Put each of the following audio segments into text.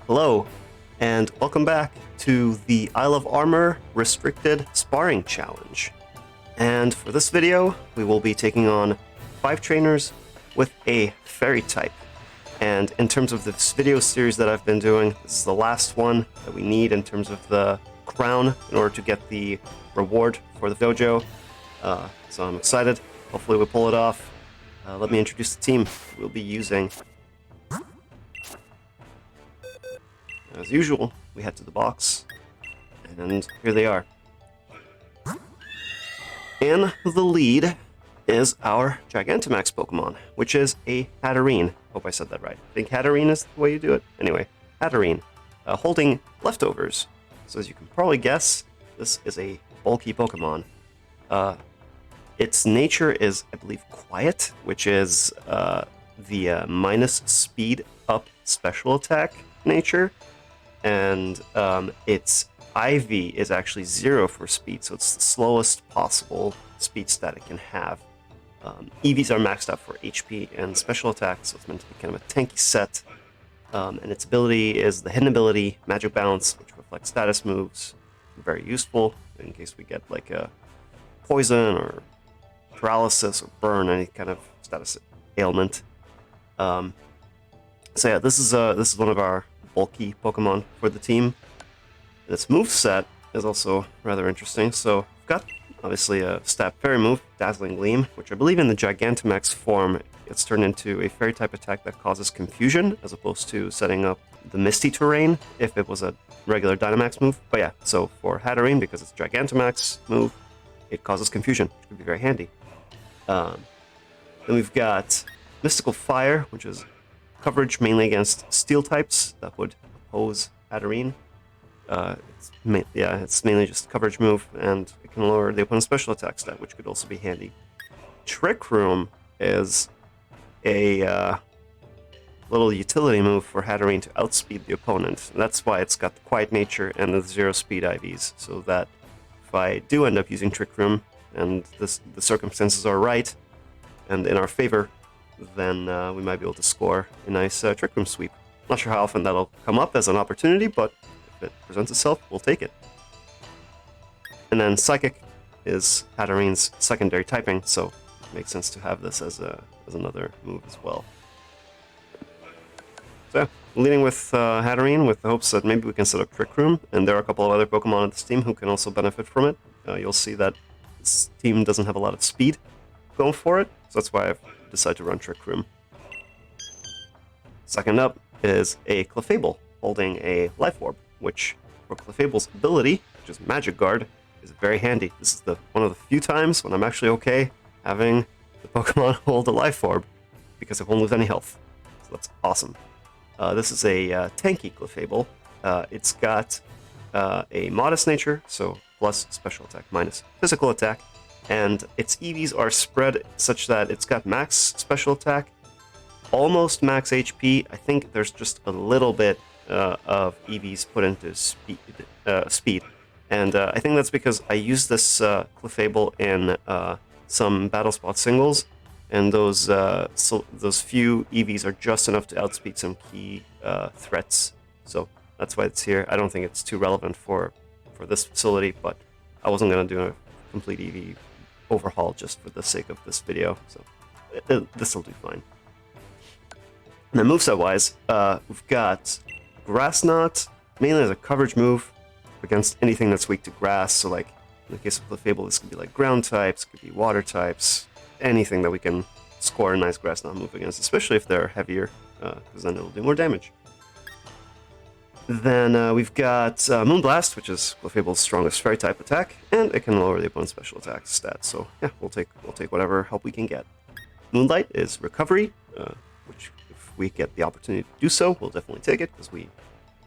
Hello, and welcome back to the Isle of Armor Restricted Sparring Challenge. And for this video, we will be taking on 5 trainers with a fairy type. And in terms of this video series that I've been doing, this is the last one that we need in terms of the crown in order to get the reward for the dojo. So I'm excited. Hopefully we pull it off. Let me introduce the team we'll be using. As usual, we head to the box, and here they are. In the lead is our Gigantamax Pokemon, which is a Hatterene. Hope I said that right. I think Hatterene is the way you do it. Anyway, Hatterene, holding leftovers. So as you can probably guess, this is a bulky Pokemon. Its nature is, I believe, quiet, which is the minus speed up special attack nature. And its IV is actually 0 for speed, so it's the slowest possible speed stat it can have. EVs are maxed out for HP and special attack, so it's meant to be kind of a tanky set. And its ability is the hidden ability, Magic Bounce, which reflects status moves. Very useful in case we get like a poison or paralysis or burn, any kind of status ailment. So yeah, this is one of our bulky Pokemon for the team. Its moveset is also rather interesting. So we've got obviously a stat fairy move, Dazzling Gleam, which I believe in the Gigantamax form it's turned into a fairy type attack that causes confusion as opposed to setting up the Misty Terrain if it was a regular Dynamax move. But yeah, so for Hatterene, because it's Gigantamax move, it causes confusion, which could be very handy. Then we've got Mystical Fire, which is coverage mainly against steel types that would oppose Hatterene. It's mainly just coverage move, and it can lower the opponent's special attack stat, which could also be handy. Trick Room is a little utility move for Hatterene to outspeed the opponent. And that's why it's got the quiet nature and the 0 speed IVs, so that if I do end up using Trick Room and the circumstances are right and in our favor, then we might be able to score a nice Trick Room sweep. Not sure how often that'll come up as an opportunity, but if it presents itself, we'll take it. And then Psychic is Hatterene's secondary typing, so it makes sense to have this as another move as well. So yeah, leading with Hatterene with the hopes that maybe we can set up Trick Room, and there are a couple of other Pokemon on this team who can also benefit from it. You'll see that this team doesn't have a lot of speed going for it, so that's why I've decided to run Trick Room. Second up is a Clefable holding a Life Orb, which for Clefable's ability, which is Magic Guard, is very handy. This is one of the few times when I'm actually okay having the Pokemon hold a Life Orb because it won't lose any health. So that's awesome. This is a tanky Clefable. It's got a modest nature, so plus special attack minus physical attack. And its EVs are spread such that it's got max special attack, almost max HP. I think there's just a little bit of EVs put into speed. And I think that's because I used this Clefable in some Battle Spot singles, and those few EVs are just enough to outspeed some key threats. So that's why it's here. I don't think it's too relevant for this facility, but I wasn't going to do a complete EV overhaul just for the sake of this video, so this will do fine. And then moveset wise, we've got Grass Knot, mainly as a coverage move against anything that's weak to grass. So like in the case of Clefable, this could be like ground types, could be water types, anything that we can score a nice Grass Knot move against, especially if they're heavier, because then it'll do more damage. Then we've got Moonblast, which is Clefable's strongest fairy type attack, and it can lower the opponent's special attack stats. So yeah, we'll take whatever help we can get. Moonlight is recovery, which if we get the opportunity to do so, we'll definitely take it because we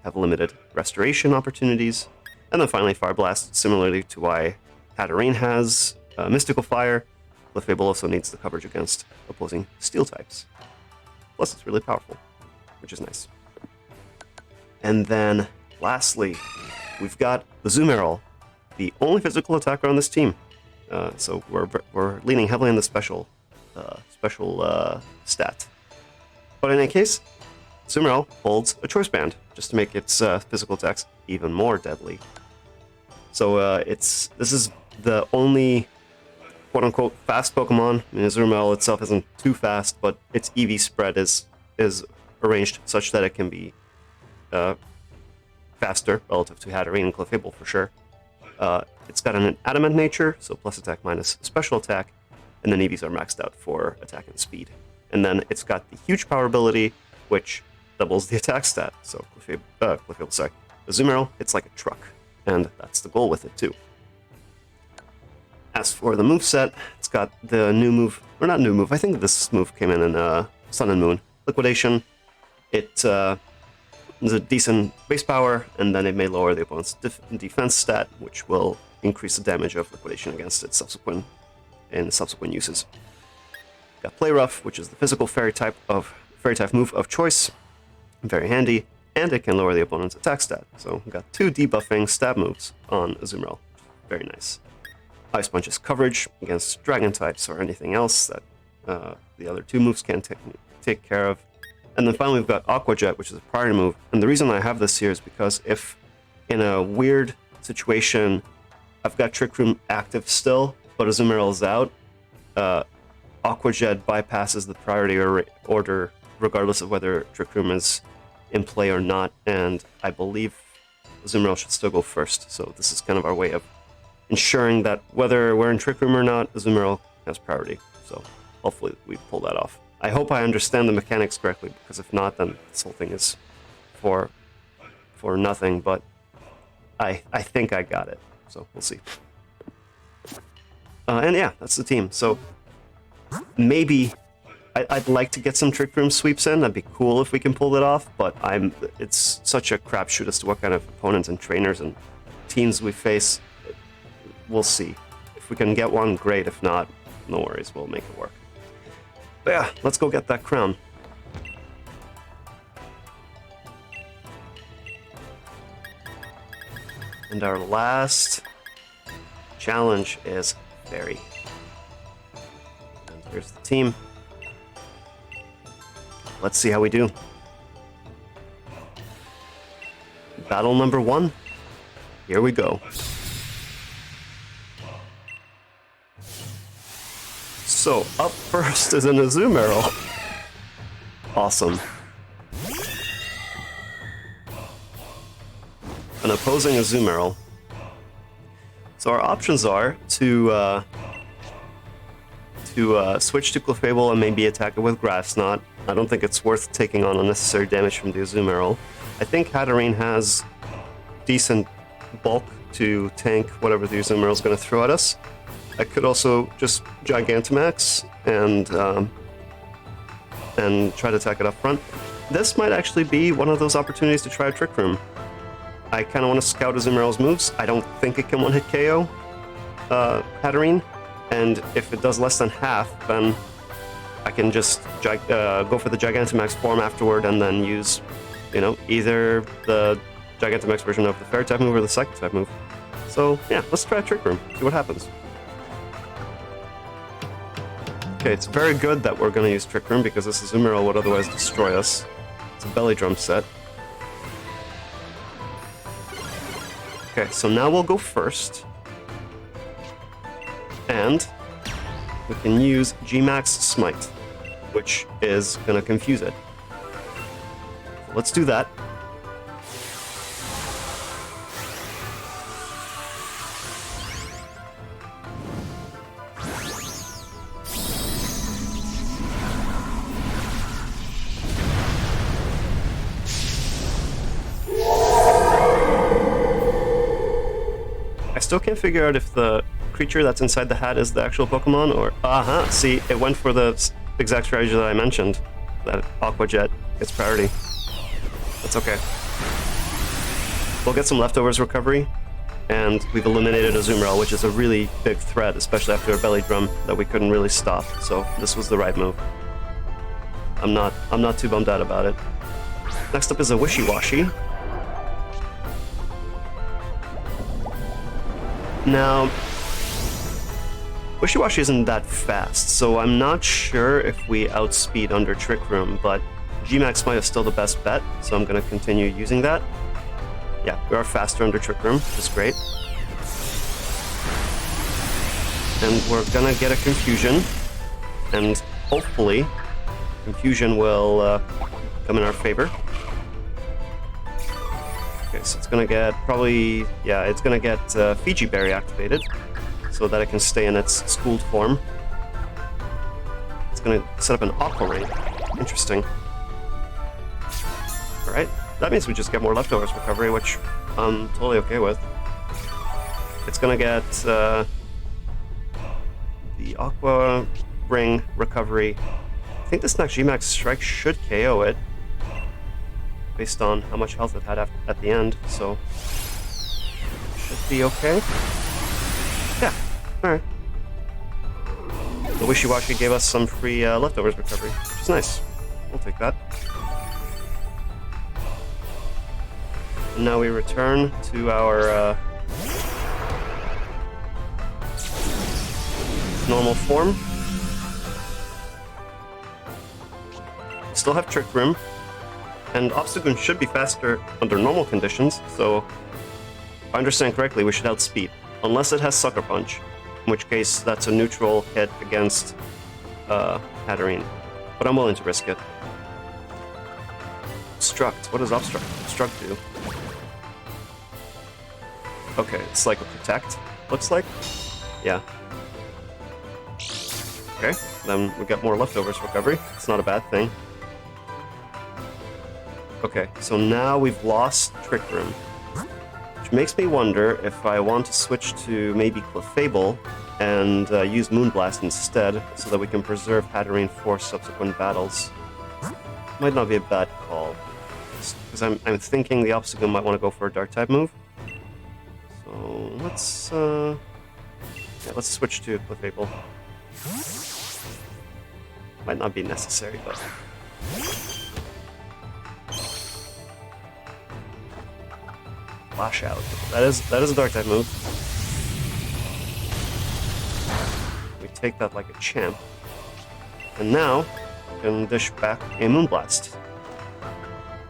have limited restoration opportunities. And then finally, Fire Blast, similarly to why Hatterene has Mystical Fire, Clefable also needs the coverage against opposing steel types. Plus, it's really powerful, which is nice. And then, lastly, we've got the Zoomerl, the only physical attacker on this team. So we're leaning heavily on the special stat. But in any case, Azumarill holds a Choice Band, just to make its physical attacks even more deadly. So this is the only quote-unquote fast Pokemon. I mean, Azumarill itself isn't too fast, but its EV spread is arranged such that it can be faster relative to Hatterene and Clefable for sure. It's got an adamant nature, so plus attack minus special attack, and then EVs are maxed out for attack and speed. And then it's got the huge power ability, which doubles the attack stat. So Azumarill, it's like a truck, and that's the goal with it too. As for the moveset, it's got the new move, or not new move, I think this move came in Sun and Moon. Liquidation, it is a decent base power, and then it may lower the opponent's defense stat, which will increase the damage of Liquidation against its subsequent uses. Got Play Rough, which is the physical fairy type move of choice. Very handy, and it can lower the opponent's attack stat. So we've got 2 debuffing stab moves on Azumarill. Very nice. Ice Punch is coverage against dragon types or anything else that the other 2 moves can take care of. And then finally we've got Aqua Jet, which is a priority move. And the reason I have this here is because if in a weird situation I've got Trick Room active still, but Azumarill is out, Aqua Jet bypasses the priority order regardless of whether Trick Room is in play or not, and I believe Azumarill should still go first. So this is kind of our way of ensuring that whether we're in Trick Room or not, Azumarill has priority. So hopefully we pull that off. I hope I understand the mechanics correctly, because if not, then this whole thing is for nothing, but I think I got it. So we'll see. And yeah, that's the team. So maybe I'd like to get some Trick Room sweeps in. That'd be cool if we can pull it off, but it's such a crapshoot as to what kind of opponents and trainers and teams we face. We'll see. If we can get one, great. If not, no worries. We'll make it work. But yeah, let's go get that crown. And our last challenge is Fairy. And here's the team. Let's see how we do. Battle number 1. Here we go. So, up first is an Azumarill. Awesome. An opposing Azumarill. So our options are to switch to Clefable and maybe attack it with Grass Knot. I don't think it's worth taking on unnecessary damage from the Azumarill. I think Hatterene has decent bulk to tank whatever the Azumarill is going to throw at us. I could also just Gigantamax and try to attack it up front. This might actually be one of those opportunities to try a Trick Room. I kind of want to scout Azumarill's moves. I don't think it can one-hit KO Hatterene, and if it does less than half, then I can just go for the Gigantamax form afterward and then use, either the Gigantamax version of the Fairy type move or the Psychic type move. So yeah, let's try a Trick Room, see what happens. Okay, it's very good that we're going to use Trick Room because this Azumarill would otherwise destroy us. It's a Belly Drum set. Okay, so now we'll go first. And we can use G-Max Smite, which is going to confuse it. So let's do that. I still can't figure out if the creature that's inside the hat is the actual Pokemon or... see, it went for the exact strategy that I mentioned. That Aqua Jet gets priority. That's okay. We'll get some leftovers recovery, and we've eliminated Azumarill, which is a really big threat, especially after a Belly Drum that we couldn't really stop, so this was the right move. I'm not too bummed out about it. Next up is a Wishy-Washy. Now, Wishy-Washy isn't that fast, so I'm not sure if we outspeed under Trick Room, but G-Max might have still the best bet, so I'm going to continue using that. Yeah, we are faster under Trick Room, which is great. And we're going to get a Confusion, and hopefully Confusion will come in our favor. Okay, so it's going to get probably, yeah, it's going to get Fiji Berry activated so that it can stay in its schooled form. It's going to set up an Aqua Ring. Interesting. Alright, that means we just get more Leftovers recovery, which I'm totally okay with. It's going to get the Aqua Ring recovery. I think this next G-Max Strike should KO it, based on how much health it had at the end, so should be okay. Yeah, alright. The Wishy-Washy gave us some free Leftovers recovery, which is nice. We'll take that. And now we return to our normal form. We still have Trick Room, and Obstagoon should be faster under normal conditions, so if I understand correctly, we should outspeed. Unless it has Sucker Punch, in which case that's a neutral hit against Hatterene. But I'm willing to risk it. Obstruct. What does Obstruct do? Okay, it's like a Protect, looks like. Yeah. Okay, then we get more Leftovers recovery. It's not a bad thing. Okay, so now we've lost Trick Room, which makes me wonder if I want to switch to maybe Clefable and use Moonblast instead, so that we can preserve Hatterene for subsequent battles. Might not be a bad call, because I'm thinking the Obstagoon might want to go for a Dark-type move. So let's switch to Clefable. Might not be necessary, but Flash Out. That is a Dark-type move. We take that like a champ. And now we can dish back a Moonblast.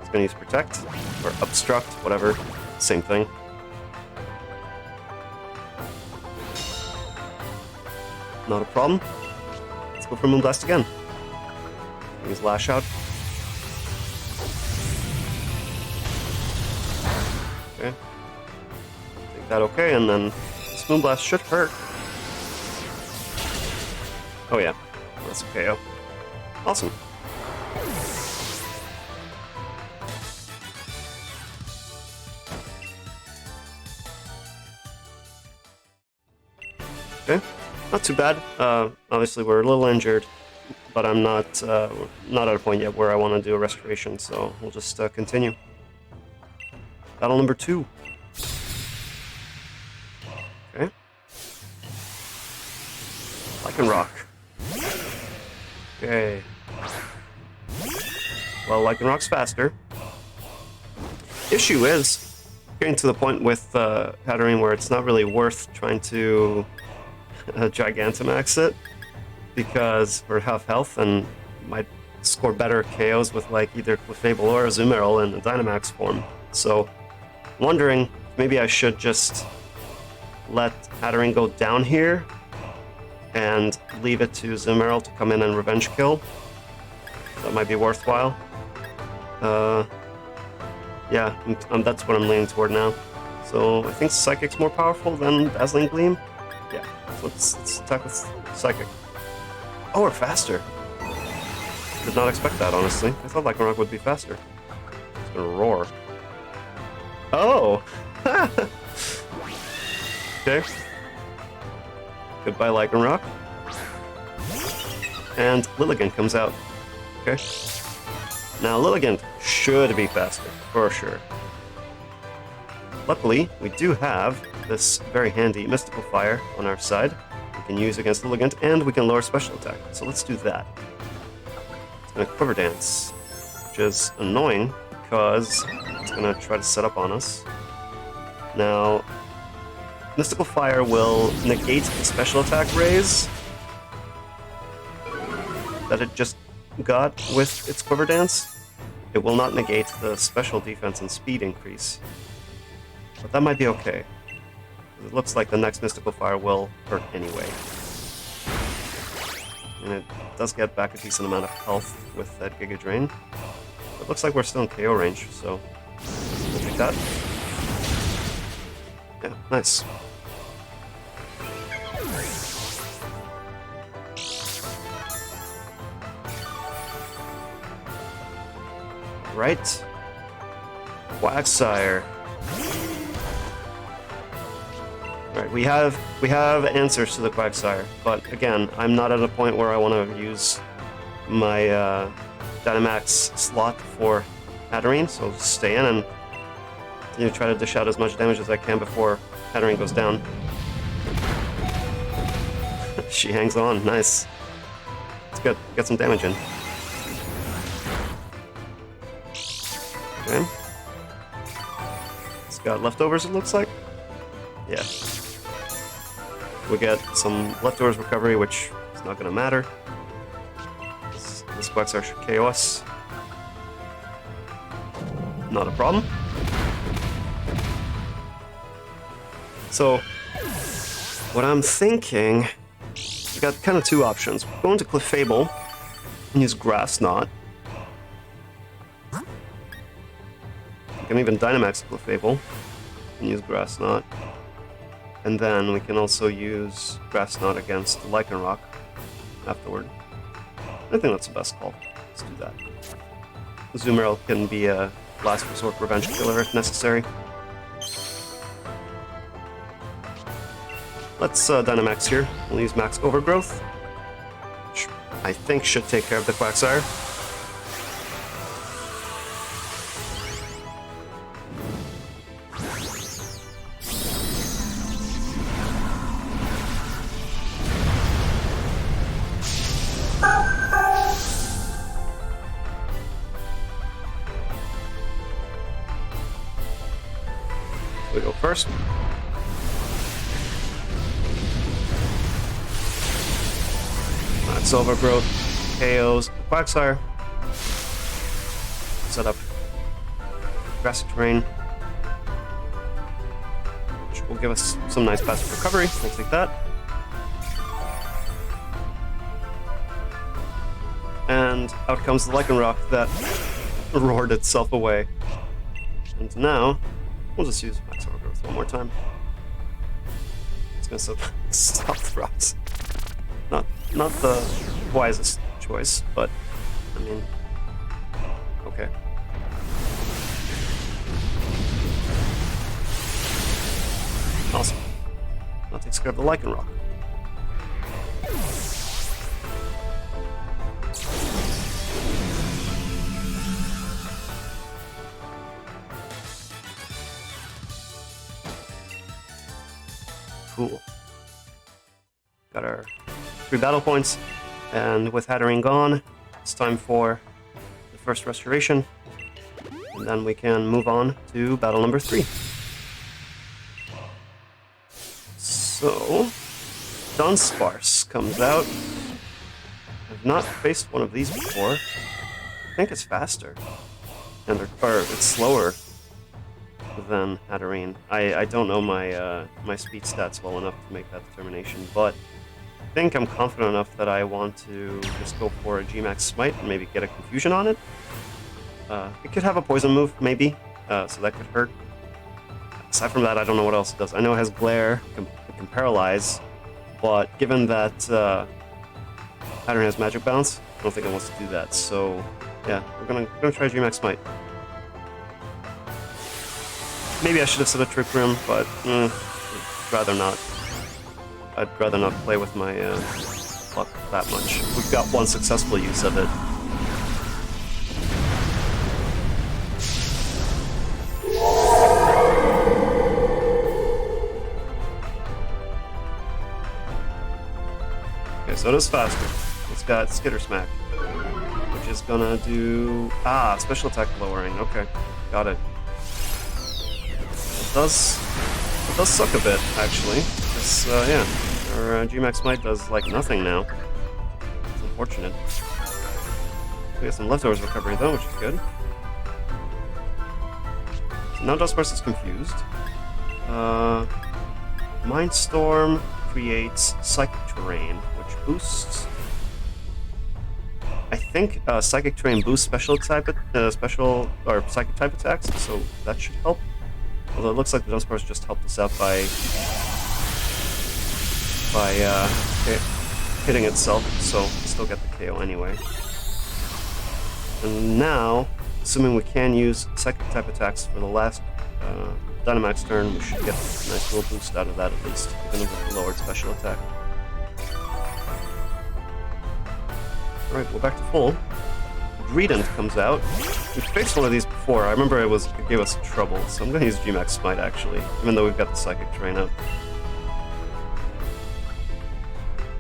It's gonna use Protect or Obstruct, whatever. Same thing. Not a problem. Let's go for Moonblast again. Use Lash Out. Okay. Take that okay, and then this Moonblast should hurt. Oh yeah, that's a KO. Awesome. Okay, not too bad. Obviously we're a little injured, but I'm not at a point yet where I want to do a restoration, so we'll just continue. Battle number 2. Okay. Lycanroc. Okay. Well, Lycanroc's faster. Issue is getting to the point with Hatterene where it's not really worth trying to Gigantamax it, because we're half health and might score better KOs with like either Clefable or Azumarill in the Dynamax form. So, wondering maybe I should just let Hatterene go down here and leave it to Azumarill to come in and revenge kill. That might be worthwhile. Yeah, that's what I'm leaning toward now. So I think Psychic's more powerful than Dazzling Gleam. Yeah, so let's attack with Psychic. Oh, we're faster. Did not expect that, honestly. I thought Lycanroc would be faster. It's gonna roar. Oh! Okay. Goodbye, Lycanroc. And Lilligant comes out. Okay. Now, Lilligant should be faster, for sure. Luckily, we do have this very handy Mystical Fire on our side. We can use against Lilligant, and we can lower special attack. So let's do that. It's going to Quiver Dance, which is annoying because it's going to try to set up on us. Now, Mystical Fire will negate the special attack raise that it just got with its Quiver Dance. It will not negate the special defense and speed increase. But that might be okay. It looks like the next Mystical Fire will hurt anyway. And it does get back a decent amount of health with that Giga Drain. It looks like we're still in KO range, so we'll take that. Yeah, nice. Right. Quagsire. Right, we have answers to the Quagsire, but again, I'm not at a point where I want to use my Dynamax slot for Hatterene, so I'll stay in and try to dish out as much damage as I can before Hatterene goes down. She hangs on, nice. It's good, get some damage in. Okay. It's got leftovers, it looks like. Yeah. We get some leftovers recovery, which is not going to matter. This Quagsire should KO us. Not a problem. So, what I'm thinking, we got kind of two options. Go into Clefable and use Grass Knot. You can even Dynamax Clefable and use Grass Knot. And then we can also use Grass Knot against Lycanroc afterward. I think that's the best call. Let's do that. Azumarill can be a last resort revenge killer if necessary. Let's Dynamax here. We'll use Max Overgrowth, which I think should take care of the Quagsire. We go first. Max Overgrowth KOs Quagsire. Set up Grassy Terrain, which will give us some nice passive recovery. We'll take that. And out comes the Lycanroc that roared itself away. And now, we'll just use Max Overgrowth one more time. It's gonna stop the rocks. Not the wisest choice, but I mean, okay. Awesome. That takes care of the Lycanroc. Cool. Got our 3 battle points, and with Hatterene gone, it's time for the first restoration, and then we can move on to battle number 3. So, Dunsparce comes out. I've not faced one of these before. I think it's faster, and it's slower than Hatterene. I don't know my my speed stats well enough to make that determination, but I think I'm confident enough that I want to just go for a G-Max Smite and maybe get a Confusion on it. It could have a Poison move, maybe, so that could hurt. Aside from that, I don't know what else it does. I know it has Glare, it can Paralyze, but given that Hatterene has Magic Bounce, I don't think it wants to do that. So, yeah, we're gonna try G-Max Smite. Maybe I should have set a Trick Room, but rather not. I'd rather not play with my luck that much. We've got one successful use of it. Okay, so it is faster. It's got Skitter Smack, which is gonna do... special attack lowering. Okay, got it. It does It does suck a bit, actually. Because, yeah, our G-Max Might does, like, nothing now. It's unfortunate. We got some leftovers recovery, though, which is good. So now Duskburst is confused. Mindstorm creates Psychic Terrain, which boosts... I think Psychic Terrain boosts special type, Psychic type attacks, so that should help. Although it looks like the Duskburst just helped us out by hitting itself, so we still get the KO anyway. And now, assuming we can use Psychic type attacks for the last Dynamax turn, we should get a nice little boost out of that at least, even with the lowered special attack. Alright, we're back to full. Greedent comes out. We've faced one of these before. I remember it gave us trouble, so I'm going to use G-Max Smite actually, even though we've got the Psychic Terrain up.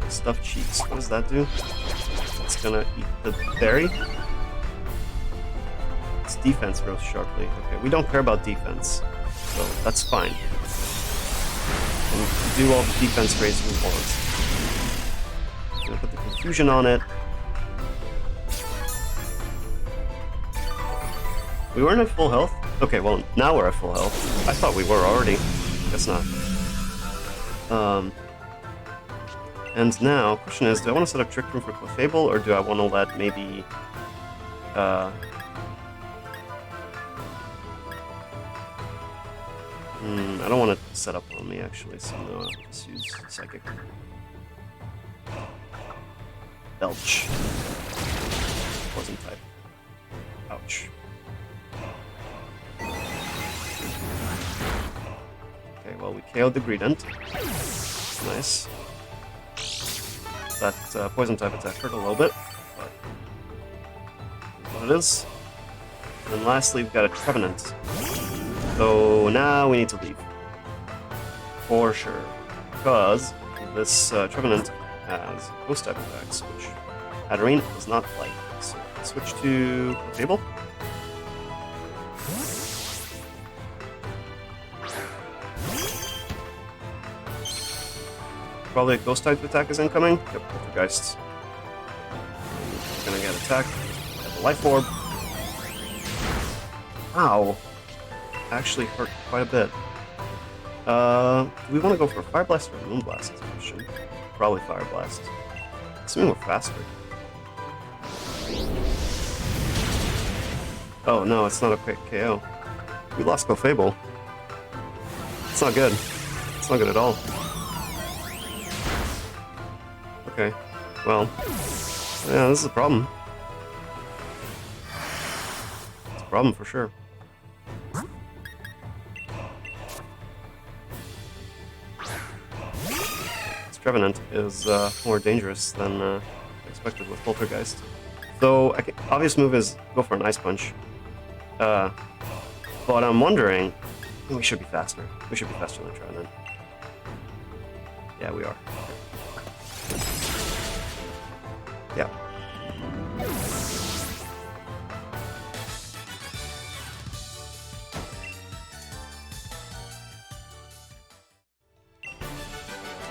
Stuffed Cheeks, what does that do? It's gonna eat the berry. Its defense grows sharply. Okay, we don't care about defense, so that's fine. And do all the defense raise we want. I'm gonna put the Confusion on it. We weren't at full health? Okay, well, now we're at full health. I thought we were already. Guess not. And now, question is, do I want to set up Trick Room for Clefable, or do I want to let maybe... I don't want to set up on me, actually, so no, I'll just use Psychic. Belch. Poison type. Ouch. Okay, well, we KO'd the Greedent. Nice. That poison type attack hurt a little bit, but what it is. And then lastly, we've got a Trevenant. So now we need to leave. For sure. Because this Trevenant has ghost type attacks, which Hatterene does not like. So switch to Clefable. Probably a ghost type attack is incoming. Yep, Poltergeist. Gonna get attacked. Get the Life Orb. Ow. Actually hurt quite a bit. Do we want to go for Fire Blast or Moon Blast is the question. Probably Fire Blast. Assuming we're faster. Oh no, it's not a quick KO. We lost Clefable. It's not good. It's not good at all. Okay, well, yeah, this is a problem. It's a problem for sure. This Trevenant is more dangerous than expected with Poltergeist. Though, obvious move is go for an Ice Punch. But I'm wondering, we should be faster. We should be faster than Trevenant. Yeah, we are. Yeah.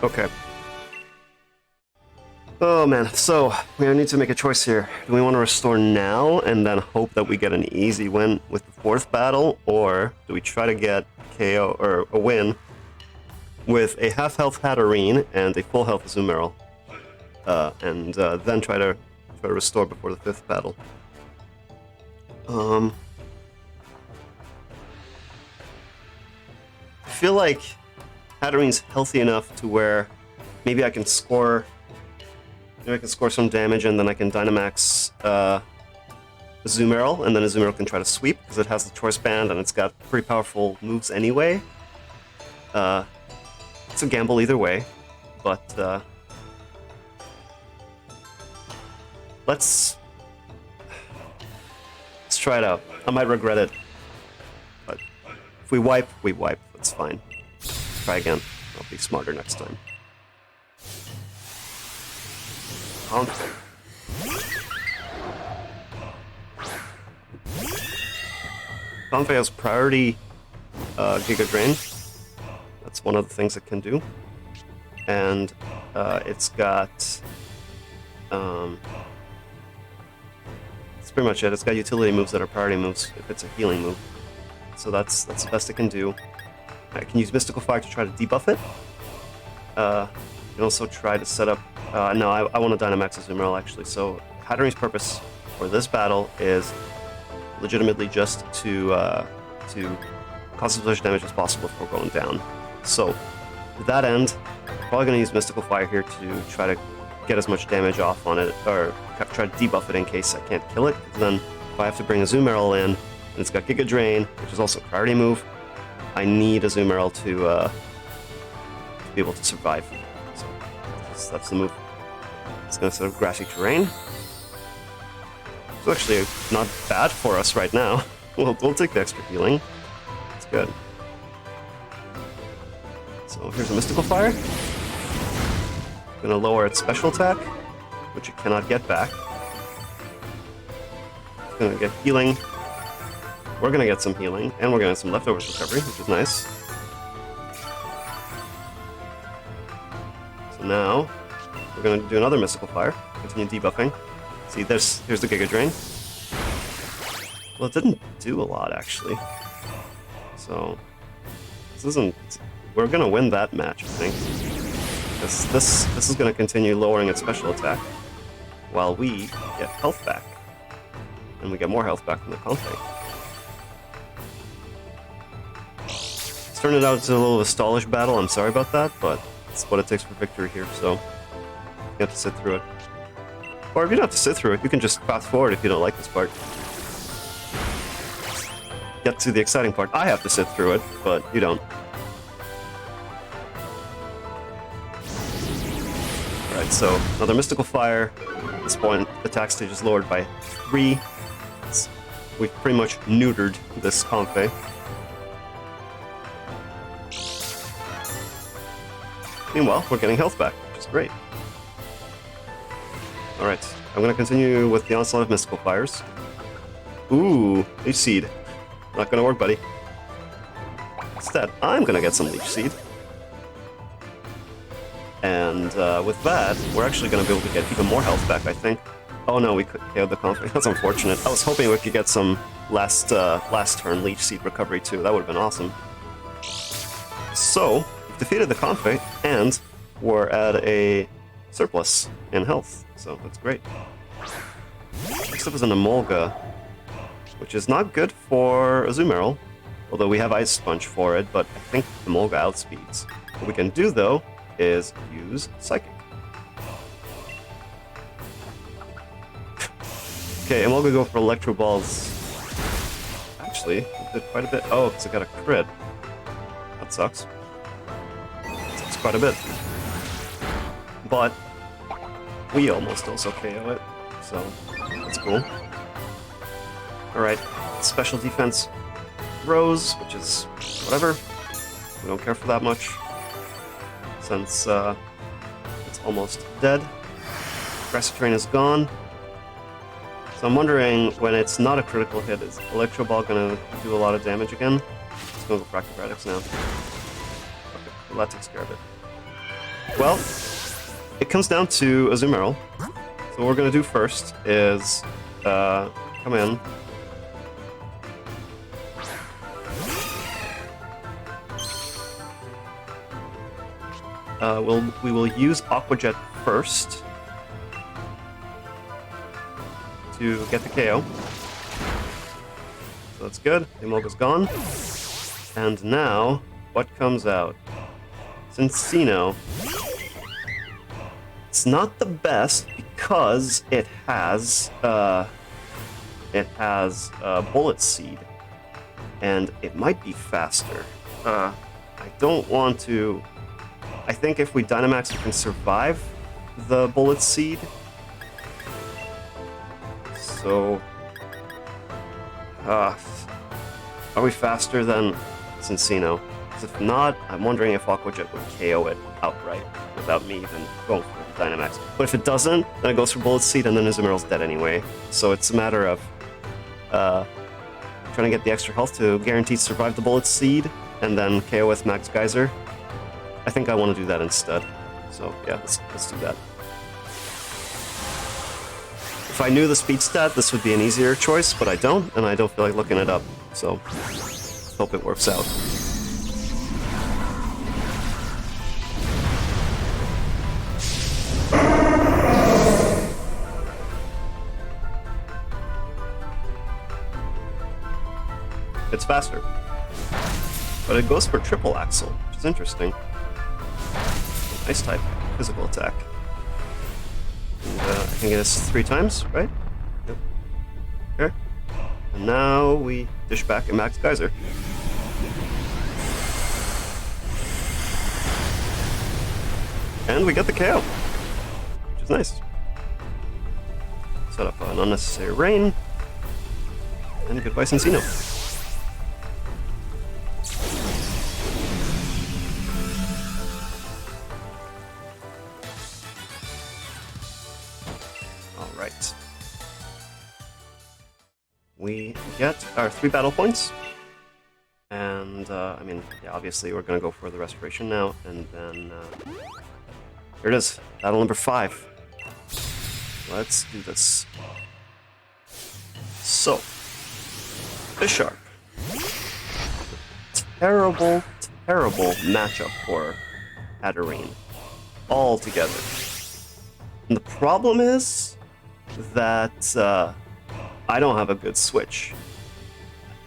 Okay. Oh man, so we need to make a choice here. Do we want to restore now and then hope that we get an easy win with the fourth battle, or do we try to get KO or a win with a half-health Hatterene and a full-health Azumarill? And then try to restore before the fifth battle. I feel like Hatterene's healthy enough to where maybe I can score some damage and then I can Dynamax Azumarill, and then Azumarill can try to sweep because it has the Choice Band and it's got pretty powerful moves anyway. It's a gamble either way, but let's try it out. I might regret it, but if we wipe, we wipe. That's fine. Try again. I'll be smarter next time. Confe has priority Giga Drain. That's one of the things it can do. And it's got... that's pretty much it. It's got utility moves that are priority moves if it's a healing move. So that's the best it can do. I can use Mystical Fire to try to debuff it. You can also try to set up... no, I want to Dynamax Azumarill, actually. So Hattering's purpose for this battle is legitimately just to cause as much damage as possible if we're going down. So, to that end, I'm probably going to use Mystical Fire here to try to get as much damage off on it, or try to debuff it in case I can't kill it. Then, if I have to bring Azumarill in, and it's got Giga Drain, which is also a priority move, I need Azumarill to be able to survive. So, that's the move. It's going to set up Grassy Terrain. It's actually not bad for us right now. We'll take the extra healing. It's good. So here's a Mystical Fire. Gonna lower its special attack, which it cannot get back. It's gonna get healing. We're gonna get some healing, and we're gonna get some leftovers recovery, which is nice. So now, we're gonna do another Mystical Fire, continue debuffing. See, here's the Giga Drain. Well, it didn't do a lot, actually. So, this isn't... We're gonna win that match, I think. This is gonna continue lowering its special attack, while we get health back. And we get more health back from the Comfey. It's turned out to a little of a stallish battle, I'm sorry about that, but it's what it takes for victory here, so you have to sit through it. Or if you don't have to sit through it, you can just fast forward if you don't like this part. Get to the exciting part. I have to sit through it, but you don't. Alright, so another Mystical Fire. At this point, attack stage is lowered by 3. We've pretty much neutered this Comfey. Meanwhile, we're getting health back, which is great. Alright, I'm going to continue with the Onslaught of Mystical Fires. Ooh, Leech Seed. Not going to work, buddy. Instead, I'm going to get some Leech Seed. And with that, we're actually going to be able to get even more health back, I think. Oh no, we could KO the Comfey. That's unfortunate. I was hoping we could get some last turn Leech Seed recovery too. That would have been awesome. So, we've defeated the Comfey, and we're at a surplus in health. So that's great. Next up is an Emolga, which is not good for Azumarill, although we have Ice Sponge for it, but I think Emolga outspeeds. What we can do, though, is use Psychic. Okay, Emolga go for Electro Balls. Actually, it did quite a bit. Oh, because it got a crit. That sucks. Sucks quite a bit. But we almost also KO it, so that's cool. Alright, special defense Rose, which is whatever. We don't care for that much, since it's almost dead. Grassy Terrain is gone. So I'm wondering, when it's not a critical hit, is Electro Ball gonna do a lot of damage again? Just gonna go for Acrobatics now. Okay, well that takes care of it. Well, it comes down to Azumarill. So what we're going to do first is come in. We will use Aqua Jet first to get the KO. So that's good. The Emolga's gone. And now, what comes out? Cincino. It's not the best because it has Bullet Seed, and it might be faster. I don't want to. I think if we Dynamax, we can survive the Bullet Seed. So, are we faster than Cincino? Because if not, I'm wondering if Aqua Jet would KO it outright without me even going for the Dynamax. But if it doesn't, then it goes for Bullet Seed, and then Azumarill's dead anyway. So it's a matter of trying to get the extra health to guarantee to survive the Bullet Seed, and then KO with Max Geyser. I think I want to do that instead. So yeah, let's do that. If I knew the speed stat, this would be an easier choice, but I don't, and I don't feel like looking it up. So hope it works out. It's faster. But it goes for triple axle, which is interesting. Nice type, physical attack. And I can get this 3 times, right? Yep. Okay. And now we dish back a Max Geyser. And we get the KO, which is nice. Set up an unnecessary rain. And goodbye, Cincino. Alright. We get our 3 battle points. And, I mean, yeah, obviously we're gonna go for the restoration now, and then, here it is, battle number 5. Let's do this. So, Bisharp. Terrible, terrible matchup for Hatterene. All together. And the problem is that I don't have a good switch.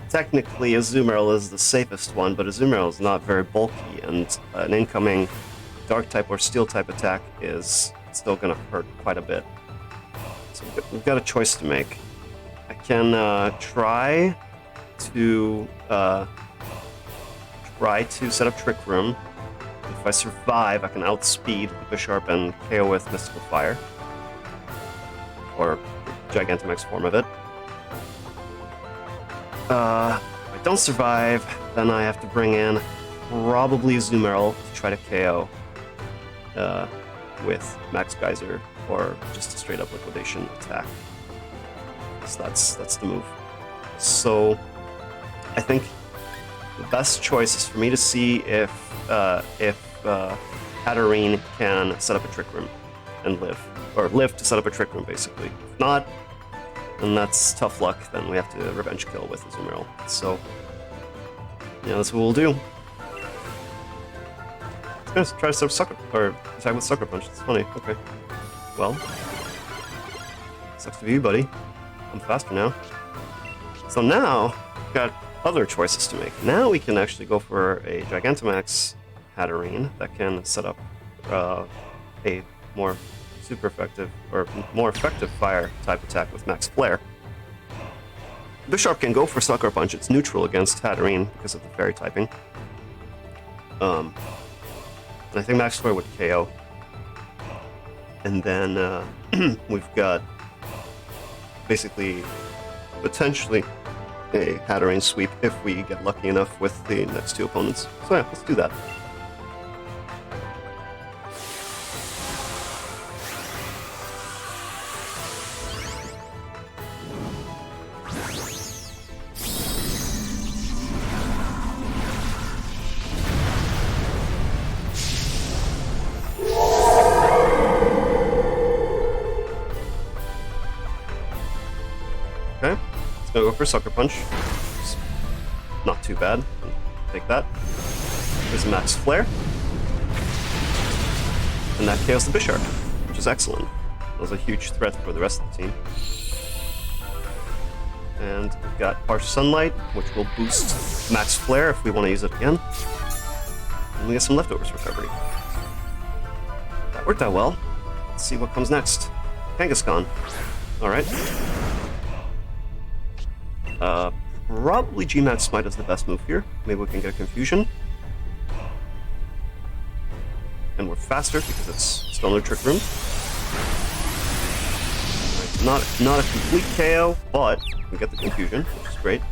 Technically, Azumarill is the safest one, but Azumarill is not very bulky, and an incoming Dark-type or Steel-type attack is still going to hurt quite a bit. So we've got a choice to make. I can try to set up Trick Room. If I survive, I can outspeed the Bisharp and KO with Mystical Fire. Or Gigantamax form of it. If I don't survive, then I have to bring in probably Azumarill to try to KO with Max Geyser or just a straight up liquidation attack. So that's the move. So I think the best choice is for me to see if Hatterene can set up a Trick Room and live. Or live to set up a Trick Room, basically. If not, then that's tough luck. Then we have to revenge kill with Azumarill. So, yeah, that's what we'll do. I'm gonna try to set up Sucker, or attack with Sucker Punch. It's funny. Okay. Well, sucks to be you, buddy. I'm faster now. So now, we've got other choices to make. Now we can actually go for a Gigantamax Hatterene that can set up a more super effective, or more effective fire type attack with Max Flare. Bisharp can go for Sucker Punch. It's neutral against Hatterene because of the fairy typing. And I think Max Flare would KO. And then we've got basically potentially a Hatterene sweep if we get lucky enough with the next 2 opponents. So yeah, let's do that. Okay, let's go for Sucker Punch. It's not too bad. Take that. There's Max Flare. And that KOs the Bisharp, which is excellent. That was a huge threat for the rest of the team. And we've got Harsh Sunlight, which will boost Max Flare if we want to use it again. And we get some Leftovers recovery. That worked out well. Let's see what comes next. Kangaskhan. Alright. Probably G-Max Smite is the best move here. Maybe we can get a Confusion. And we're faster because it's still no Trick Room. Right, not a complete KO, but we get the Confusion, which is great.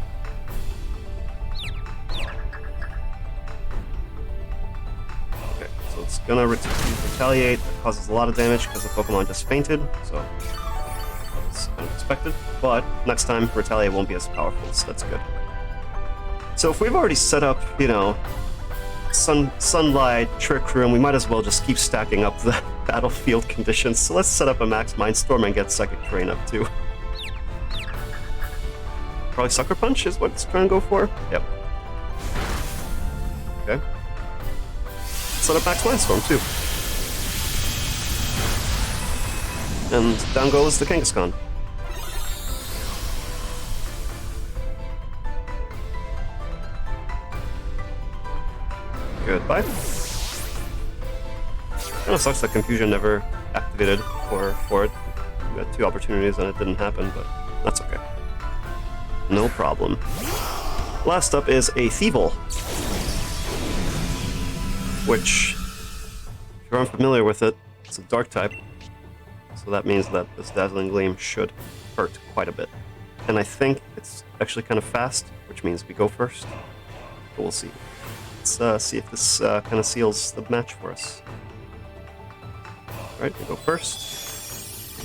Okay, so it's gonna retaliate. It causes a lot of damage because the Pokemon just fainted, so that's unexpected. But next time, Retaliate won't be as powerful, so that's good. So if we've already set up, you know, sunlight, trick room. We might as well just keep stacking up the battlefield conditions. So let's set up a max Mindstorm and get Psychic Terrain up too. Probably Sucker Punch is what it's trying to go for. Yep. Okay. Set up max Mindstorm too. And down goes the Kangaskhan. Goodbye. Kind of sucks that Confusion never activated for it. We had 2 opportunities and it didn't happen, but that's okay. No problem. Last up is a Thievel, which, if you're unfamiliar with it, it's a Dark type, so that means that this Dazzling Gleam should hurt quite a bit. And I think it's actually kind of fast, which means we go first, but we'll see. Let's see if this kind of seals the match for us. Alright, we go first.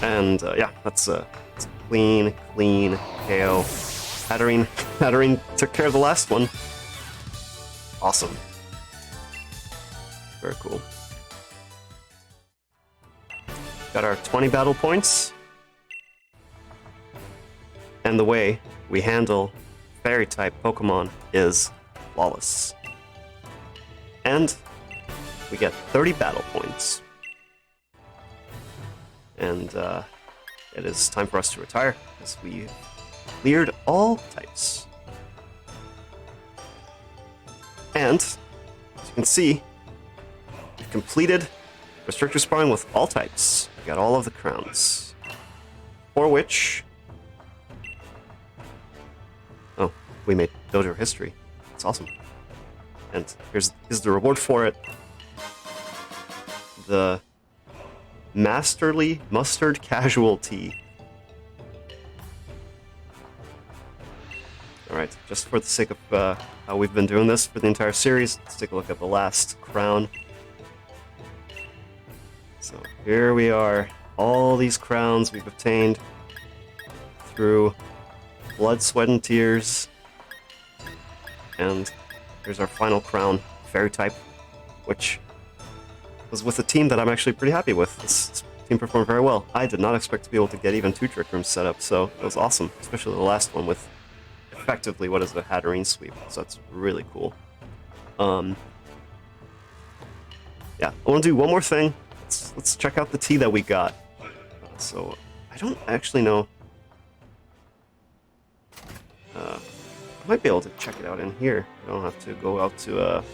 And yeah, that's a clean KO. Hatterene took care of the last one. Awesome. Very cool. Got our 20 battle points. And the way we handle Fairy-type Pokemon is flawless. And we get 30 battle points. And it is time for us to retire, as we cleared all types. And, as you can see, we've completed Restricted Sparring with all types. We got all of the crowns. For which... oh, we made Dojo history. It's awesome. And here's the reward for it. The Masterly Mustard Casualty. Alright, just for the sake of how we've been doing this for the entire series, let's take a look at the last crown. So here we are. All these crowns we've obtained through blood, sweat, and tears. And here's our final crown, Fairy-type, which was with a team that I'm actually pretty happy with. This team performed very well. I did not expect to be able to get even 2 Trick Rooms set up, so it was awesome, especially the last one with effectively what is a Hatterene sweep, so that's really cool. Yeah, I want to do one more thing. Let's check out the tea that we got. So, I don't actually know. I might be able to check it out in here. I don't have to go out to a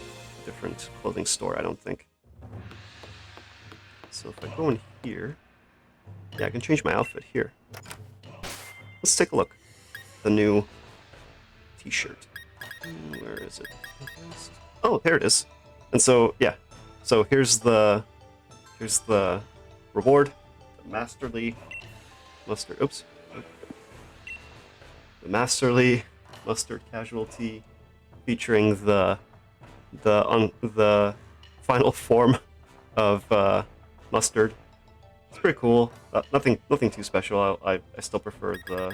different clothing store, I don't think. So if I go in here, yeah, I can change my outfit here. Let's take a look. The new t-shirt. Where is it? Oh, there it is. And so, yeah. So here's the reward. The Masterly Mustard. Oops. The Masterly Mustard Casualty, featuring the final form of Mustard. It's pretty cool. Nothing too special. I still prefer the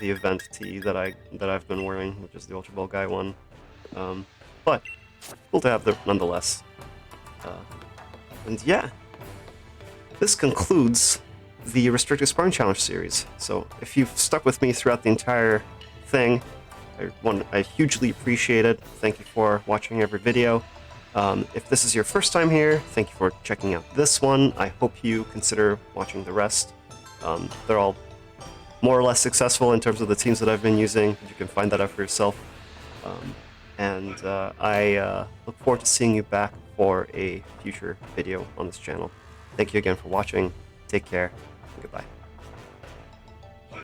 event tee that I've been wearing, which is the Ultra Ball Guy one. But cool to have them nonetheless. And yeah, this concludes the Restricted Sparring Challenge series. So if you've stuck with me throughout the entire thing, I hugely appreciate it. Thank you for watching every video. If this is your first time here, thank you for checking out this one. I hope you consider watching the rest. They're all more or less successful in terms of the teams that I've been using. You can find that out for yourself. I look forward to seeing you back for a future video on this channel. Thank you again for watching. Take care, and goodbye.